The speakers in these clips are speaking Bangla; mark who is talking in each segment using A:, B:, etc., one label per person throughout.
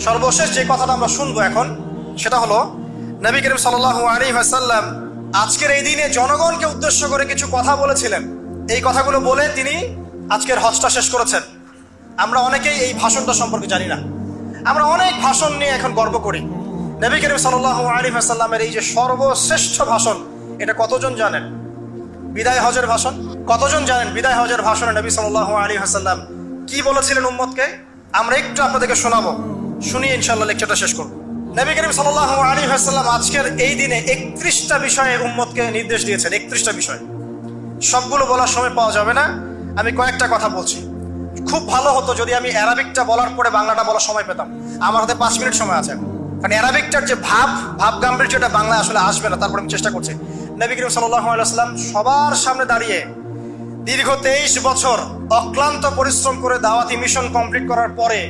A: সর্বশেষ যে কথাটা আমরা শুনবো এখন সেটা হলো নবী করিম সাল্লাল্লাহু আলাইহি ওয়াসাল্লাম আজকের এই দিনে জনগণকে উদ্দেশ্য করে কিছু কথা বলেছিলেন। এই কথাগুলো বলে তিনি আজকের হজটা শেষ করেছেন। আমরা অনেকেই এই ভাষণটা সম্পর্কে জানি না। আমরা অনেক ভাষণ নিয়ে এখন গর্ব করি। নবী করিম সাল্লাল্লাহু আলাইহি ওয়াসাল্লামের এই যে সর্বশ্রেষ্ঠ ভাষণ, এটা কতজন জানেন? বিদায় হজের ভাষণ। কতজন জানেন বিদায় হজের ভাষণে নবী সাল্লাল্লাহু আলাইহি ওয়াসাল্লাম কি বলেছিলেন উম্মতকে? আমরা একটু আপনাদেরকে শোনাবো, শুনিয়ে ইনশাআল্লাহ লেকচারটা শেষ করব। নবী করিম সাল্লাল্লাহু আলাইহি ওয়াসাল্লাম আজকের এই দিনে 31টা বিষয়ে উম্মতকে নির্দেশ দিয়েছেন। 31টা বিষয়, সবগুলো বলার সময় পাওয়া যাবে না, আমি কয়েকটা কথা বলছি। খুব ভালো হতো যদি আমি অ্যারাবিকটা বলার পরে বাংলাটা বলার সময় পেতাম। আমার হাতে 5 মিনিট সময় আছে, কারণ অ্যারাবিকটার যে ভাব গাম্ভীর্যটা বাংলা আসলে আসবে না। তারপরে আমি চেষ্টা করছি। নবী করিম সাল্লাল্লাহু আলাইহি ওয়াসাল্লাম সবার সামনে দাঁড়িয়ে দীর্ঘ 23 বছর অক্লান্ত পরিশ্রম করে দাওয়াতি মিশন কমপ্লিট করার পরে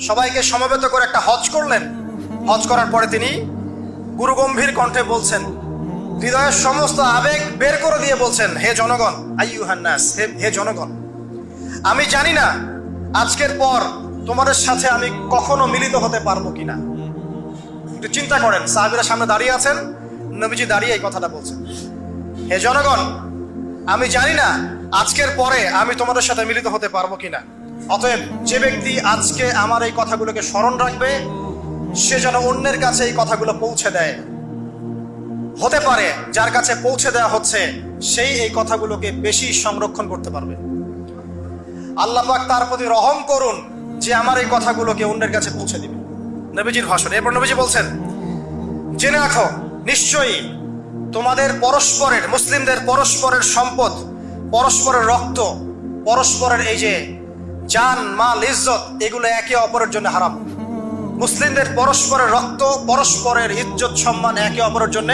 A: সবাইকে সমবেত করে একটা হজ করলেন। হজ করার পরে তিনি গুরুগম্ভীর কণ্ঠে বলছেন, হৃদয়ের সমস্ত আবেগ বের করে দিয়ে বলছেন, হে জনগণ, আইয়ুহান নাস, হে জনগণ, আমি জানি না আজকের পর তোমাদের সাথে আমি কখনো মিলিত হতে পারবো কিনা। একটু চিন্তা করেন, সাহাবীরা সামনে দাঁড়িয়ে আছেন, নবীজি দাঁড়িয়ে এই কথাটা বলছেন, হে জনগণ, আমি জানি না আজকের পরে আমি তোমাদের সাথে মিলিত হতে পারবো কিনা। অতএব যে ব্যক্তি আজকে আমার এই কথাগুলোকে স্মরণ রাখবে, সে যেন অন্যের কাছে এই কথাগুলো পৌঁছে দেয়। হতে পারে যার কাছে পৌঁছে দেওয়া হচ্ছে সেই এই কথাগুলোকে বেশি সংরক্ষণ করতে পারবে। আল্লাহ পাক তার প্রতি রহম করুন যে আমার এই কথাগুলোকে অন্যের কাছে পৌঁছে দিবে। নবীজির ভাষণ। এরপর নবীজি বলছেন, জেনে রাখো নিশ্চয়ই তোমাদের পরস্পরের, মুসলিমদের পরস্পরের সম্পদ, পরস্পরের রক্ত, পরস্পরের এই যে জান মাল ইজ্জত, এগুলো একে অপরের জন্য হারাম। মুসলিমদের পরস্পরের রক্ত, পরস্পরের ইজ্জত সম্মান একে অপরের জন্য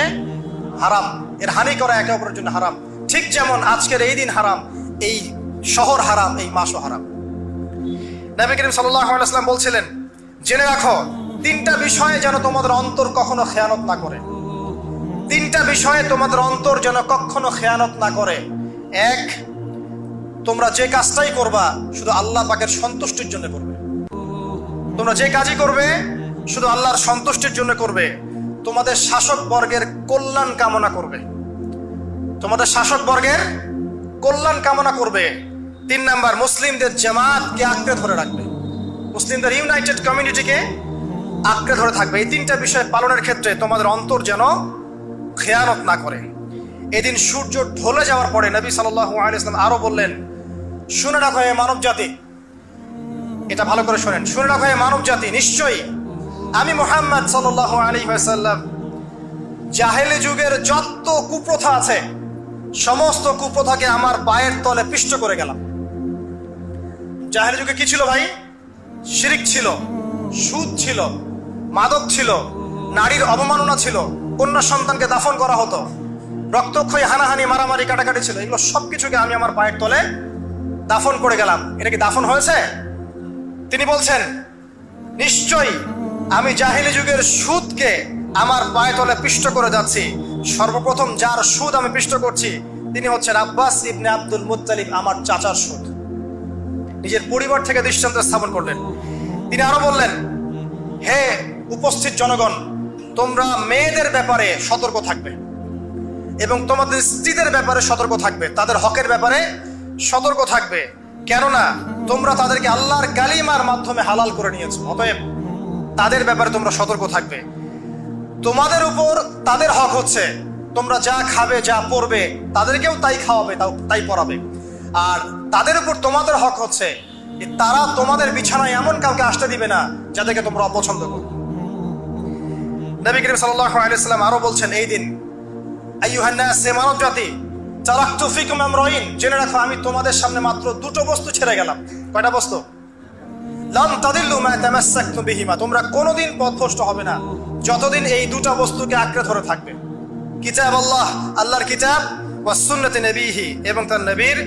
A: হারাম। এর হানি করা একে অপরের জন্য হারাম। ঠিক যেমন আজকের এই দিন হারাম, এই শহর হারাম, এই মাসও হারাম। নবী করিম সাল্লাল্লাহু আলাইহি ওয়াসাল্লাম বলছিলেন, জেনে রাখো 3টা বিষয়ে যেন তোমাদের অন্তর কখনো খেয়ানত না করে। 3টা বিষয়ে তোমাদের অন্তর যেন কখনো খেয়ানত না করে। 1, তোমরা যে কাজটাই করবা শুধু আল্লাহ পাকের সন্তুষ্টির জন্য করবে। তোমরা যে কাজই করবে শুধু আল্লাহর সন্তুষ্টির জন্য করবে। তোমাদের শাসক বর্গের কল্যাণ কামনা করবে। তোমাদের শাসক বর্গের কল্যাণ কামনা করবে। 3 নাম্বার, মুসলিমদের জামাতকে আঁকড়ে ধরে রাখবে। মুসলিমদের ইউনাইটেড কমিউনিটিকে আঁকড়ে ধরে থাকবে। এই 3টা বিষয় পালনের ক্ষেত্রে তোমাদের অন্তর যেন খেয়ানত না করে। এদিন সূর্য ঢলে যাওয়ার পরে নবী সাল্লাল্লাহু আলাইহি ওয়াসাল্লাম আরো বললেন, শুনে রাখো হে মানব জাতি, এটা ভালো করে শোনেন, শুনে রাখো হে মানব জাতি, নিশ্চয়ই আমি মুহাম্মদ সাল্লাল্লাহু আলাইহি ওয়াসাল্লাম জাহেলি যুগের যত কুপ্রথা আছে সমস্ত কুপ্রথাকে আমার পায়ের তলে পিষ্ট করে গেলাম। জাহেলি যুগে কি ছিল ভাই? শিরিক ছিল, সুদ ছিল, মাদক ছিল, নারীর অবমাননা ছিল, কন্যা সন্তানকে দাফন করা হতো, রক্তক্ষয়ী, হানাহানি, মারামারি, কাটাকাটি ছিল। এগুলো সবকিছুকে আমি আমার পায়ের তলে দাফন করে গেলাম। এটা কি দাফন হয়েছে? তিনি বলছেন, নিশ্চয়ই আমি জাহেলি যুগের সুদকে আমার পায়ের তলে পিষ্ট করে যাচ্ছি। সর্বপ্রথম যার সুদ আমি পিষ্ট করছি তিনি হচ্ছেন আব্বাস ইবনে আব্দুল মুত্তালিব, আমার চাচার সুদ। নিজের পরিবার থেকে দৃষ্টান্ত স্থাপন করলেন। তিনি আরো বললেন, হে উপস্থিত জনগণ, তোমরা মেয়েদের ব্যাপারে সতর্ক থাকবে এবং তোমাদের স্ত্রীদের ব্যাপারে সতর্ক থাকবে, তাদের হকের ব্যাপারে সতর্ক থাকবে, কেননা তোমরা তাদেরকে আল্লাহর কালিমার মাধ্যমে হালাল করে নিয়েছো। অতএব তাদের ব্যাপারে তোমরা সতর্ক থাকবে। তোমাদের উপর তাদের হক হচ্ছে তোমরা যা খাবে, যা পরবে, তাদেরকেও তাই খাওয়াবে, তাই পরাবে। আর তাদের উপর তোমাদের হক হচ্ছে তারা তোমাদের বিছানায় এমন কাউকে আসতে দিবে না যাদেরকে তোমরা অপছন্দ করো। নবী করিম সাল্লাল্লাহু আলাইহি ওয়াসাল্লাম আরো বলছেন, এই দিন আইয়ুহান নাস, হে মানব জাতি, তারাকতু ফিকুম আমরাইন, জেনে রাখো আমি তোমাদের সামনে মাত্র 2টো বস্তু ছেড়ে গেলাম। কয়টা বস্তু? লান তাদিল্লু মা তামাসসাকতুম বিহিমা, তোমরা কোনোদিন পথভ্রষ্ট হবে না যতদিন এই 2টা বস্তুকে আঁকড়ে ধরে থাকবে। কিতাব আল্লাহ, আল্লাহর কিতাব, ওয়া সুন্নতি নবীহি, এবং তার নবীর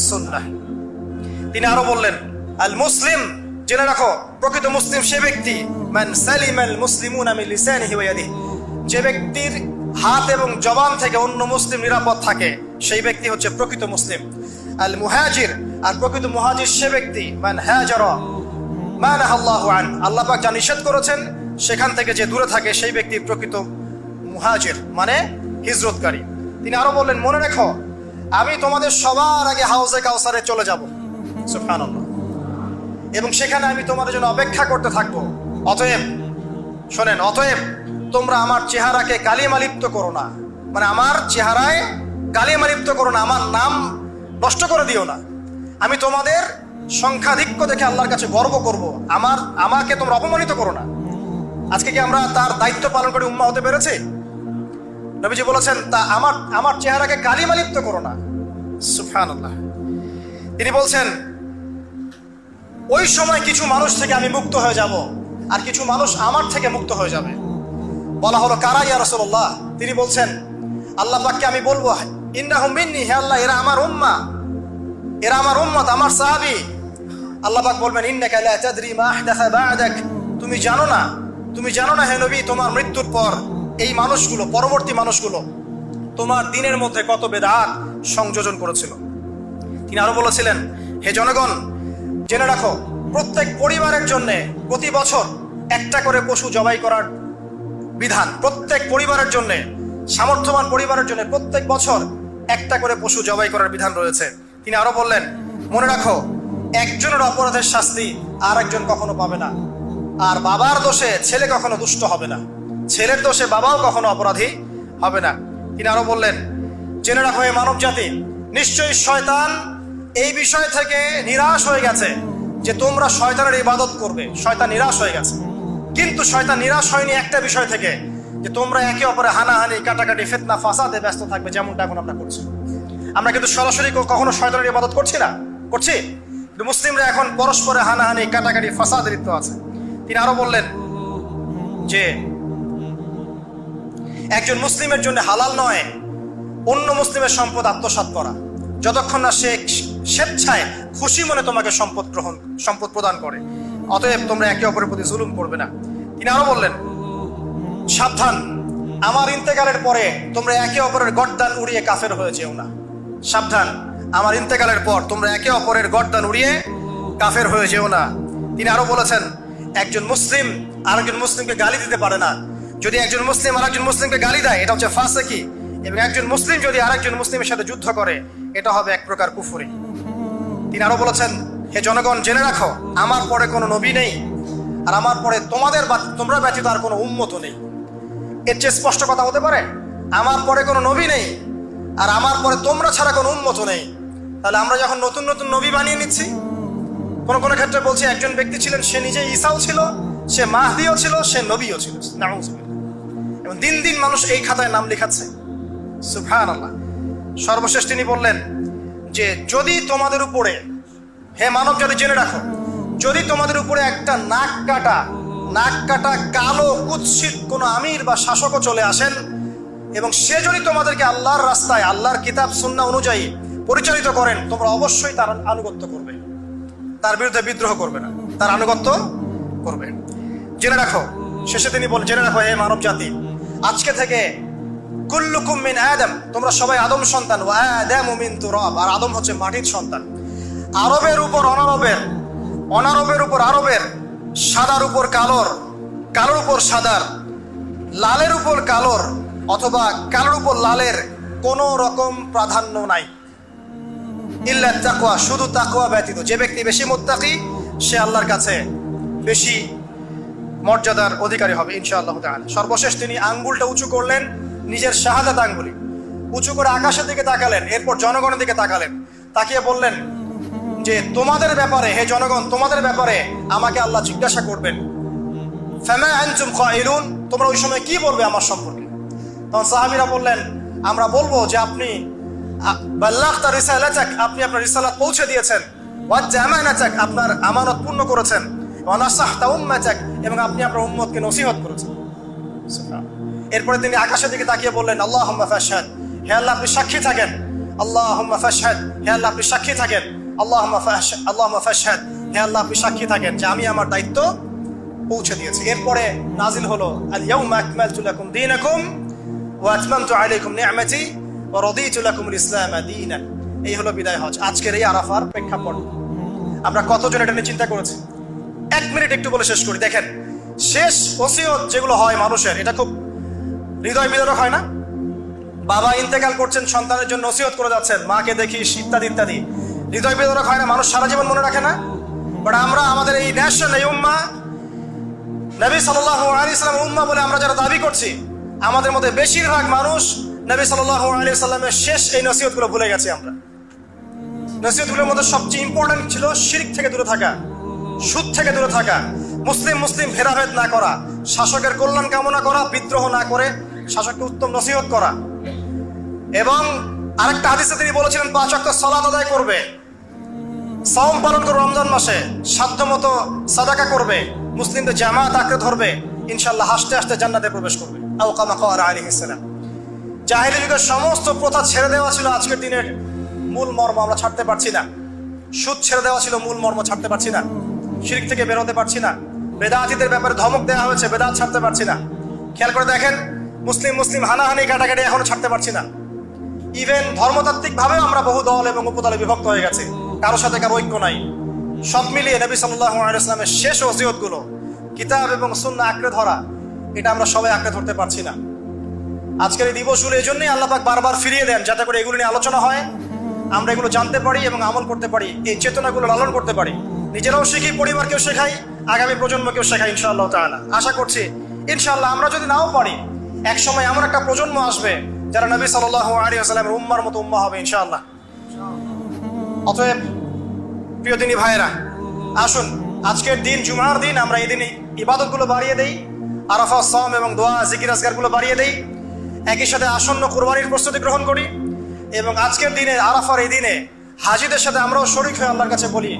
A: সুন্নাহ। তিনি আরো বললেন, আল মুসলিম, জেনে রাখো প্রকৃত মুসলিম সে ব্যক্তি, মান সালিমাল মুসলিমুনা মিন লিসানিহি ওয়া ইয়াদিহি, যে ব্যক্তির হাত এবং জবান থেকে অন্য মুসলিম নিরাপদ থাকে সেই ব্যক্তি হচ্ছে প্রকৃত মুসলিম। আল মুহাজির, আর প্রকৃত মুহাজির সে ব্যক্তি, মান হাজারা মা নাহাল্লাহু আন, আল্লাহ পাক যা নিষেধ করেছেন সেখান থেকে যে দূরে থাকে সেই ব্যক্তি প্রকৃত মুহাজির, মানে হিজরতকারী। তিনি আরো বললেন, মনে রেখো আমি তোমাদের সবার আগে হাউজে কাউসারে চলে যাব, সুবহানাল্লাহ, এবং সেখানে আমি তোমাদের জন্য অপেক্ষা করতে থাকবো। অতএব শোনেন, অতএব তোমরা আমার চেহারাকে কালিমালিপ্ত করো না, মানে আমার চেহারায় কালিমালিপ্ত করো না, আমার নাম নষ্ট করে দিও না। আমি তোমাদের সংখ্যাধিক্য দেখে আল্লাহর কাছে গর্ব করব, আমাকে তোমরা অপমানিত করো না। আজকে কি আমরা তার দায়িত্ব পালন করে উম্মাহ হতে পেরেছি? নবীজি বলেছেন, তা আমার চেহারাকে কালিমালিপ্ত করো না, সুবহানাল্লাহ। তিনি বলছেন, ওই সময় কিছু মানুষ থেকে আমি মুক্ত হয়ে যাব, আর কিছু মানুষ আমার থেকে মুক্ত হয়ে যাবে। বলা হলো, কারা ইয়া রাসূলুল্লাহ? তিনি বলছেন, আল্লাহ পাককে আমি বলবো, ইন্নাহুম মিন্নি, হে আল্লাহ এরা আমার উম্মাহ, এরা আমার উম্মত, আমার সাহাবী। আল্লাহ পাক বলবেন, ইন্নাকা লা তাদরি মা আহদাসা বা'দাক, তুমি জানো না হে নবী, তোমার মৃত্যুর পর এই মানুষগুলো, পরবর্তী মানুষগুলো তোমার দিনের মধ্যে কত বেদাত সংযোজন করেছিল। তিনি আরো বলেছিলেন, হে জনগণ জেনে রাখো, প্রত্যেক পরিবারের জন্য প্রতি বছর একটা করে পশু জবাই করার বিধান, প্রত্যেক পরিবারের জন্য, সামর্থ্যবান পরিবারের জন্য প্রত্যেক বছর একটা করে পশু জবাই করার বিধান রয়েছে। তিনি আরো বললেন, মনে রাখো একজনের অপরাধের শাস্তি আর একজন কখনো পাবে না, আর বাবার দোষে ছেলে কখনো দুষ্ট হবে না, ছেলের দোষে বাবাও কখনো অপরাধী হবে না। তিনি আরো বললেন, জেনে রাখো হে মানব জাতি, নিশ্চয়ই শয়তান এই বিষয় থেকে নিরাশ হয়ে গেছে যে তোমরা শয়তানের ইবাদত করবে। শয়তান নিরাশ হয়ে গেছে, কিন্তু শয়তান নিরাশ হয়নি একটা বিষয় থেকে, যে তোমরা একে অপরে হানাহানি, কাটাকাটি, ফিতনা, ফাসাদে ব্যস্ত থাকবে, যেমনটা এখন আমরা করছি। আমরা কিন্তু সরাসরি কখনো শয়তানের ইবাদত করছি না, করছি, কিন্তু মুসলিমরা এখন পরস্পরে হানাহানি, কাটাকাটি, ফাসাদে লিপ্ত আছে। তিনি আরো বললেন যে একজন মুসলিমের জন্য হালাল নয় অন্য মুসলিমের সম্পদ আত্মসাৎ করা, যতক্ষণ না সে স্বেচ্ছায় খুশি মনে তোমাকে সম্পদ প্রদান করে। অতএব তোমরা একে অপরের প্রতি জুলুম করবে না। তিনি আরো বললেন, সাবধান, আমার ইন্তেকালের পরে তোমরা একে অপরের গর্দান উড়িয়ে কাফের হয়ে যেও না। সাবধান, আমার ইন্তেকালের পর তোমরা একে অপরের গর্দান উড়িয়ে কাফের হয়ে যেও না। তিনি আরো বলেছেন, একজন মুসলিম আরেকজন মুসলিমকে গালি দিতে পারে না। যদি একজন মুসলিম আরেকজন মুসলিমকে গালি দেয়, এটা হচ্ছে ফাসিকি, এবং একজন মুসলিম যদি আরেকজন মুসলিমের সাথে যুদ্ধ করে, এটা হবে এক প্রকার কুফরি। তিনি আরো বলেছেন, হে জনগণ জেনে রাখো, আমার পরে কোনো নবী নেই, আর আমার পরে তোমরা ব্যতীত আর কোনো উম্মত নেই। এর চেয়ে স্পষ্ট কথা হতে পারে? আমার পরে কোনো নবী নেই, আর আমার পরে তোমরা ছাড়া কোনো উম্মত নেই। তাহলে আমরা যখন নতুন নতুন নবী বানিয়ে নিচ্ছি, কোনো কোনো ক্ষেত্রে বলছি একজন ব্যক্তি ছিলেন, সে নিজে ঈসাও ছিল, সে মাহদিও ছিল, সে নবীও ছিল, নাউযুবিল্লাহ। এবং দিন দিন মানুষ এই খাতায় নাম লেখাচ্ছে, সুবহানাল্লাহ। সর্বশেষ তিনি বললেন যে, যদি তোমাদের উপরে, হে মানব জাতি জেনে রাখো, যদি তোমাদের উপরে একটা নাক কাটা কালো কুৎসিত কোন আমির বা শাসকও চলে আসেন, এবং সে যদি তোমাদেরকে আল্লাহর রাস্তায়, আল্লাহর কিতাব সুন্নাহ অনুযায়ী পরিচালিত করেন, তোমরা অবশ্যই তার আনুগত্য করবে, তার বিরুদ্ধে বিদ্রোহ করবে না, তার আনুগত্য করবে। জেনে রাখো, শেষে তিনি বলেন, জেনে রাখো হে মানব জাতি, আজকে থেকে কুল্লুকুম মিন আদম, তোমরা সবাই আদম সন্তান, ওয়া আদামু মিন তুরাব, আর আদম হচ্ছে মাটির সন্তান। আরবের উপর অনারবের, অনারবের উপর আরবের, সাদার উপর কালোর, কালোর উপর সাদার, লালের উপর কালোর, অথবা কালোর উপর লালের কোনো রকম প্রাধান্য নাই, ইল্লা তাকওয়া, শুধু তাকওয়া ব্যতীত। যে ব্যক্তি বেশি মুত্তাকি, সে আল্লাহর কাছে বেশি মর্যাদার অধিকারী হবে ইনশাআল্লাহ তাআলা। সর্বশেষ তিনি আঙ্গুলটা উঁচু করলেন, নিজের শাহাদাত আঙ্গুলি উঁচু করে আকাশের দিকে তাকালেন, এরপর জনগণের দিকে তাকালেন, তাকিয়ে বললেন যে, তোমাদের ব্যাপারে, হে জনগণ, তোমাদের ব্যাপারে আমাকে আল্লাহ জিজ্ঞাসা করবেন, ফামা আনতুম কাইলুন, তোমরা ওই সময় কি বলবে আমার সম্পর্কে? তখন সাহাবীরা বললেন, আমরা বলবো যে আপনি বাল্লাগতা রিসালাতাক, আপনি আপনার রিসালাত পৌঁছে দিয়েছেন, ওয়া জামানাতাক, আপনার আমানত পূর্ণ করেছেন, ওয়া নাসাহতা উম্মাতাক, এবং আপনি আপনার উম্মতকে নসিহত করেছেন। এরপরে তিনি আকাশের দিকে তাকিয়ে বললেন, আল্লাহুম্মা ফাশহাদ, হে আল্লাহ আপনি সাক্ষী থাকেন, আল্লাহুম্মা ফাশহাদ, হে আল্লাহ আপনি সাক্ষী থাকেন, আল্লাহুম্মা ফাশহাদ, হে আল্লাহ আপনি সাক্ষী থাকেন যে আমি আমার দায়িত্ব পৌঁছে দিয়েছি। এরপরে নাজিল হলো, আল ইয়াউমা আকমালতু লাকুম দীনাকুম ওয়া আতমামতু আলাইকুম নি'মাতি ওয়া রাদিতু লাকুমুল ইসলাম দীনান। এই হলো বিদায় হজ, আজকের এই আরাফার প্রেক্ষাপট। আমরা কতজন এটা নিয়ে চিন্তা করেছি? 1 মিনিট একটু বলে শেষ করি। দেখেন, শেষ ওসিয়ত যেগুলো হয় মানুষের, এটা খুব হৃদয় বিদারক হয় না? বাবা ইন্তেকাল করছেন, সন্তানের জন্য ওসিয়ত করে যাচ্ছেন, মাকে দেখিস ইত্যাদি ইত্যাদি, হৃদয় বিদারক হয় না? মানুষ সারা জীবন মনে রাখে না? বাট আমরা আমাদের এই ন্যাশন, এই উম্মা, নবী সাল্লাল্লাহু আলাইহি ওয়াসাল্লামের উম্মা বলে আমরা যারা দাবি করছি, আমাদের মধ্যে বেশিরভাগ মানুষ নবী সাল্লাল্লাহু আলাইহি ওয়াসাল্লামের শেষ এই নসিহতগুলো ভুলে গেছি আমরা। নসিহতগুলোর মধ্যে সবচেয়ে ইম্পর্টেন্ট ছিল শিরক থেকে দূরে থাকা, সুদ থেকে দূরে থাকা, মুসলিম ভেদাভেদ না করা, শাসকের কল্যাণ কামনা করা, বিদ্রোহ না করে শাসককে উত্তম নসিহত করা। এবং আরেকটা হাদিসে তিনি বলেছিলেন 5 ওয়াক্ত সালাত আদায় করবে, সাওম পালন করবে, রমজান মাসে সাধ্যমতো সাদাকা করবে, মুসলিমদের জামাত আঁকড়ে ধরবে, ইনশাআল্লাহ হাসতে হাসতে জান্নাতে প্রবেশ করবে। আও কামা ক্বালা আলাইহিস সালাম। জাহেলি যুগের সমস্ত প্রথা ছেড়ে দেওয়া ছিল আজকের দিনের মূল মর্ম আমরা ছাড়তে পারছি না। সুদ ছেড়ে দেওয়া ছিল মূল মর্ম, ছাড়তে পারছি না। শিরক থেকে বেরোতে পারছি না। বেদাতীদের ব্যাপারে ধমক দেওয়া হয়েছে, বেদাত ছাড়তে পারছি না। খেয়াল করে দেখেন, মুসলিম হানাহানি কাটাকাটি এখনো ছাড়তে পারছি না। ইভেন ধর্মতাত্ত্বিক ভাবেও আমরা বহু দল এবং উপদলে বিভক্ত হয়ে গেছে, কারোর সাথে কারো ঐক্য নাই। সব মিলিয়ে নবী সাল্লাল্লাহু আলাইহি ওয়াসাল্লামের শেষ ওসিয়তগুলো, কিতাব এবং সুন্নাহ আঁকড়ে ধরা, এটা আমরা সবাই আঁকড়ে ধরতে পারছি না। আজকের এই দিবসগুলো এই জন্যই আল্লাহ পাক বারবার ফিরিয়ে দেন, যাতে করে এগুলো নিয়ে আলোচনা হয়, আমরা এগুলো জানতে পারি এবং আমল করতে পারি, এই চেতনাগুলো লালন করতে পারি, নিজেরাও শিখি, পরিবারকেও শেখাই, আগামী প্রজন্মকেও শেখাই ইনশাআল্লাহ তাআলা। আশা করছি ইনশাআল্লাহ আমরা যদি নাও পারি, এক সময় এমন একটা প্রজন্ম আসবে যারা নবী সাল্লাল্লাহু আলাইহি ওয়াসাল্লামের উম্মার মতো উম্মাহ হবে ইনশাআল্লাহ। অতএব প্রিয় দিনী ভাইয়েরা, আসুন আজকের দিন, জুমার দিন, আমরা এই দিনে ইবাদতগুলো বাড়িয়ে দেই, আরাফা, সাওম এবং দোয়া, জিকির আজকারগুলো বাড়িয়ে দেই, একই সাথে আসন্ন কুরবানির প্রস্তুতি গ্রহণ করি। এবং আজকের দিনে, আরাফার এই দিনে হাজিদের সাথে আমরাও শরীক হয়ে আল্লাহর কাছে বলি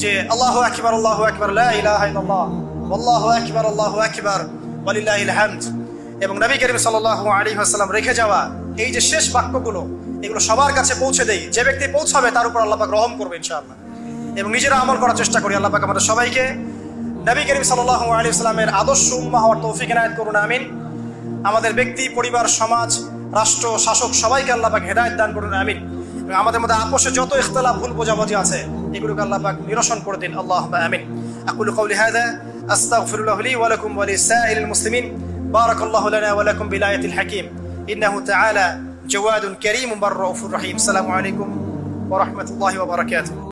A: যে আল্লাহু আকবার, আল্লাহু আকবার, লা ইলাহা ইল্লাল্লাহ, আল্লাহু আকবার, আল্লাহু আকবার, ওয়ালিল্লাহিল হামদ। এবং নবী করিম সাল্লাল্লাহু আলাইহি ওয়াসাল্লাম রেখে যাওয়া এই যে শেষ বাক্যগুলো, এগুলো সবার কাছে পৌঁছে দেই। যে ব্যক্তি পৌঁছাবে তার উপর আল্লাহ পাক রহম করবে ইনশাআল্লাহ। এবং নিজেরা আমল করার চেষ্টা করি। আল্লাহ পাক আমাদের সবাইকে নবী করিম সাল্লাল্লাহু আলাইহি ওয়াসাল্লামের আদর্শ উম্মাহ হওয়ার তৌফিক এনায়েত করুন, আমিন। আমাদের ব্যক্তি, পরিবার, সমাজ, রাষ্ট্র, শাসক সবাইকে আল্লাহ পাক হেদায়েত দান করুন, আমিন। এবং আমাদের মধ্যে আপোষে যত ইখতিলাফ, ভুল বোঝাবুঝি আছে, এগুলোকে আল্লাহ পাক নিরসন করে দিন, আল্লাহুম্মা আমিন। আকুলু কওলি হাযা আস্তাগফিরুল্লাহ লি ওয়া লাকুম ওয়া লিসাইরিল মুসলিমিন। বারাকাল্লাহু লানা ওয়া লাকুম বিলায়াতিল হাকীম। ইন্নাহু তাআলা জাওয়াদুন কারীমুন বাররাউফুর রহিম। আসসালামু আলাইকুম ওয়া রাহমাতুল্লাহি ওয়া বারাকাতুহু।